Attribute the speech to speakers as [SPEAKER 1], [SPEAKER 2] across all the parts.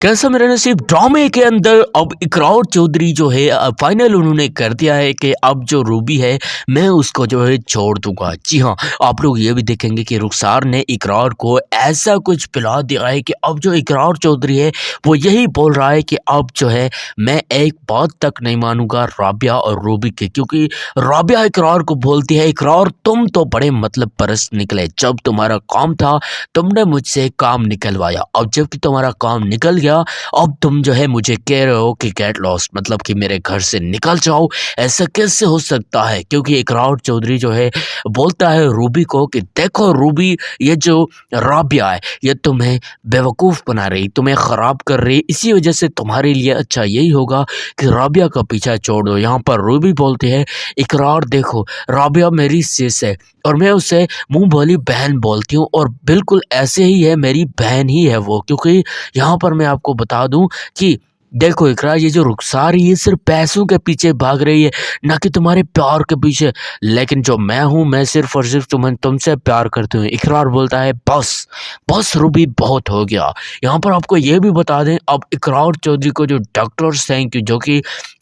[SPEAKER 1] कैसा मेरा नसीब ड्रामे के अंदर अब इकरार चौधरी जो है फाइनल उन्होंने कर दिया है कि अब जो रूबी है मैं उसको जो है छोड़ दूंगा। जी हाँ, आप लोग ये भी देखेंगे कि रुखसार ने इकरार को ऐसा कुछ पिला दिया है कि अब जो इकरार चौधरी है वो यही बोल रहा है कि अब जो है मैं एक बात तक नहीं मानूंगा राबिया और रूबी के, क्योंकि राबिया इकरार को बोलती है इकरार तुम तो बड़े मतलब परस्त निकले, जब तुम्हारा काम था तुमने मुझसे काम निकलवाया, अब जबकि तुम्हारा काम निकल गया अब तुम जो है मुझे कह रहे हो कि गेट लॉस्ट मतलब कि मेरे घर से निकल जाओ। ऐसा कैसे हो सकता है? क्योंकि इकरार चौधरी जो है बोलता है रूबी को कि देखो रूबी, ये जो राबिया है ये तुम्हें बेवकूफ़ बना रही, तुम्हें ख़राब कर रही, इसी वजह से तुम्हारे लिए अच्छा यही होगा कि राबिया का पीछा छोड़ दो। यहाँ पर रूबी बोलती है इकरार देखो राबिया मेरी सिस है और मैं उसे मुंह भोली बहन बोलती हूँ और बिल्कुल ऐसे ही है, मेरी बहन ही है वो। क्योंकि यहाँ पर मैं आपको बता दूं कि देखो इकरार, ये जो रुखसार है ये सिर्फ पैसों के पीछे भाग रही है, ना कि तुम्हारे प्यार के पीछे। लेकिन जो मैं हूँ मैं सिर्फ और सिर्फ तुमसे प्यार करती हूँ। इकरार बोलता है बस बस रूबी बहुत हो गया। यहाँ पर आपको ये भी बता दें अब इकरार चौधरी को जो डॉक्टर्स हैं कि जो कि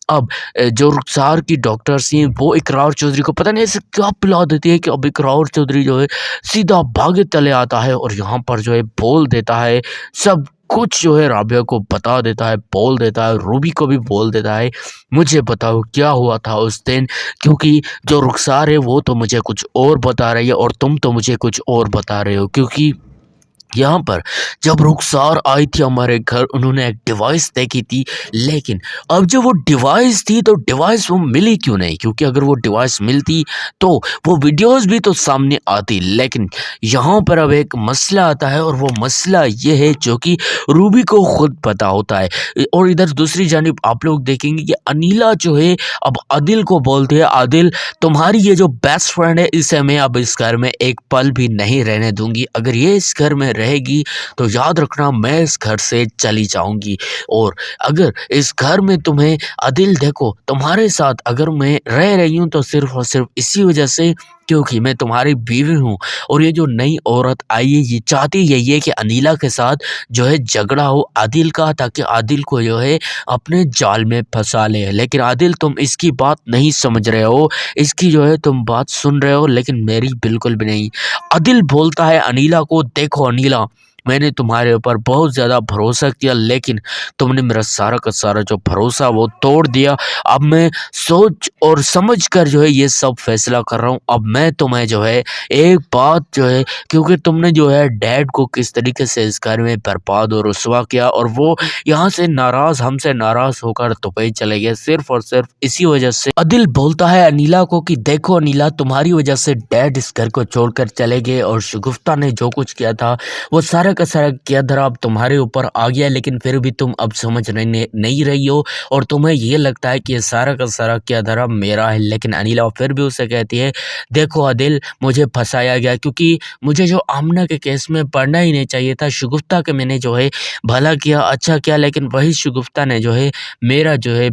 [SPEAKER 1] अब जो रुखसार की डॉक्टर्स हैं वो इकरार चौधरी को पता नहीं ऐसे क्या पिला देती है कि अब इकरार चौधरी जो है सीधा भागे चले आता है और यहाँ पर जो है बोल देता है सब कुछ, जो है राबिया को बता देता है, बोल देता है, रूबी को भी बोल देता है मुझे बताओ क्या हुआ था उस दिन, क्योंकि जो रुखसार है वो तो मुझे कुछ और बता रही है और तुम तो मुझे कुछ और बता रहे हो। क्योंकि यहाँ पर जब रुखसार आई थी हमारे घर उन्होंने एक डिवाइस देखी थी, लेकिन अब जब वो डिवाइस थी तो डिवाइस वो मिली क्यों नहीं? क्योंकि अगर वो डिवाइस मिलती तो वो वीडियोस भी तो सामने आती। लेकिन यहाँ पर अब एक मसला आता है और वो मसला ये है जो कि रूबी को खुद पता होता है। और इधर दूसरी जानिब आप लोग देखेंगे कि अनीला जो है अब आदिल को बोलते हैं आदिल तुम्हारी ये जो बेस्ट फ्रेंड है इसे मैं अब इस घर में एक पल भी नहीं रहने दूंगी, अगर ये इस घर में रहेगी तो याद रखना मैं इस घर से चली जाऊंगी। और अगर इस घर में तुम्हें आदिल देखो तुम्हारे साथ अगर मैं रह रही हूं तो सिर्फ और सिर्फ इसी वजह से क्योंकि मैं तुम्हारी बीवी हूँ। और ये जो नई औरत आई है ये चाहती यही है कि अनीला के साथ जो है झगड़ा हो आदिल का, ताकि आदिल को जो है अपने जाल में फंसा ले। लेकिन आदिल तुम इसकी बात नहीं समझ रहे हो, इसकी जो है तुम बात सुन रहे हो लेकिन मेरी बिल्कुल भी नहीं। आदिल बोलता है अनीला को देखो अनीला, मैंने तुम्हारे ऊपर बहुत ज़्यादा भरोसा किया लेकिन तुमने मेरा सारा का सारा जो भरोसा वो तोड़ दिया। अब मैं सोच और समझ कर जो है ये सब फैसला कर रहा हूँ। अब मैं तुम्हें जो है एक बात जो है, क्योंकि तुमने जो है डैड को किस तरीके से इस घर में बर्बाद और रुसवा किया और वो यहाँ से नाराज़ हमसे नाराज़ होकर दुबई चले गए सिर्फ और सिर्फ इसी वजह से। आदिल बोलता है अनीला को कि देखो अनीला तुम्हारी वजह से डैड इस घर को छोड़कर चले गए और शगुफ्ता ने जो कुछ किया था वो सारा का सारा किया धरा अब तुम्हारे ऊपर आ गया, लेकिन फिर भी तुम अब समझ नहीं रही हो और तुम्हें ये लगता है कि ये सारा का सारा किया धरा मेरा है। लेकिन अनीला फिर भी उसे कहती है देखो आदिल मुझे फंसाया गया, क्योंकि मुझे जो आमना के केस में पढ़ना ही नहीं चाहिए था। शगुफ्ता के मैंने जो है भला किया अच्छा किया, लेकिन वही शगुफ्ता ने जो है मेरा जो है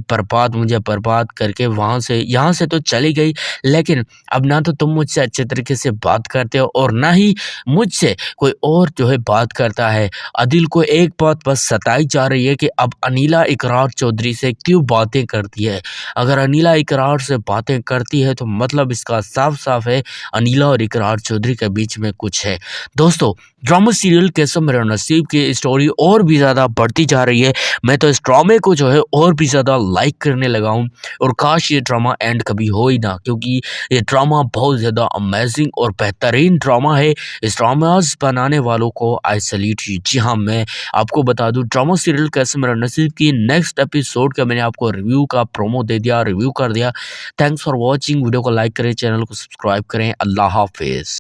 [SPEAKER 1] मुझे बर्बाद करके वहाँ से यहाँ से तो चली गई। लेकिन अब ना तो तुम मुझसे अच्छे तरीके से बात करते हो और ना ही मुझसे कोई और जो है बात करता है। आदिल को एक बात बस सताई जा रही है कि अब अनीला इकरार चौधरी से क्यों बातें करती है। अगर अनीला इकरार से बातें करती है तो मतलब इसका साफ साफ है अनीला और इकरार चौधरी के बीच में कुछ है। दोस्तों ड्रामा सीरियल कैसा मेरा नसीब की स्टोरी और भी ज़्यादा बढ़ती जा रही है। मैं तो इस ड्रामे को जो है और भी ज़्यादा लाइक करने लगा हूँ और काश ये ड्रामा एंड कभी हो ही ना, क्योंकि ये ड्रामा बहुत ज़्यादा अमेजिंग और बेहतरीन ड्रामा है। इस ड्रामास बनाने वालों को आई सैल्यूट यू। जी हाँ, मैं आपको बता दूं ड्रामा सीरियल कैसे मेरा नसीब की नेक्स्ट एपिसोड का मैंने आपको रिव्यू का प्रोमो दे दिया, रिव्यू कर दिया। थैंक्स फॉर वॉचिंग, वीडियो को लाइक करें, चैनल को सब्सक्राइब करें। अल्लाह हाफिज़।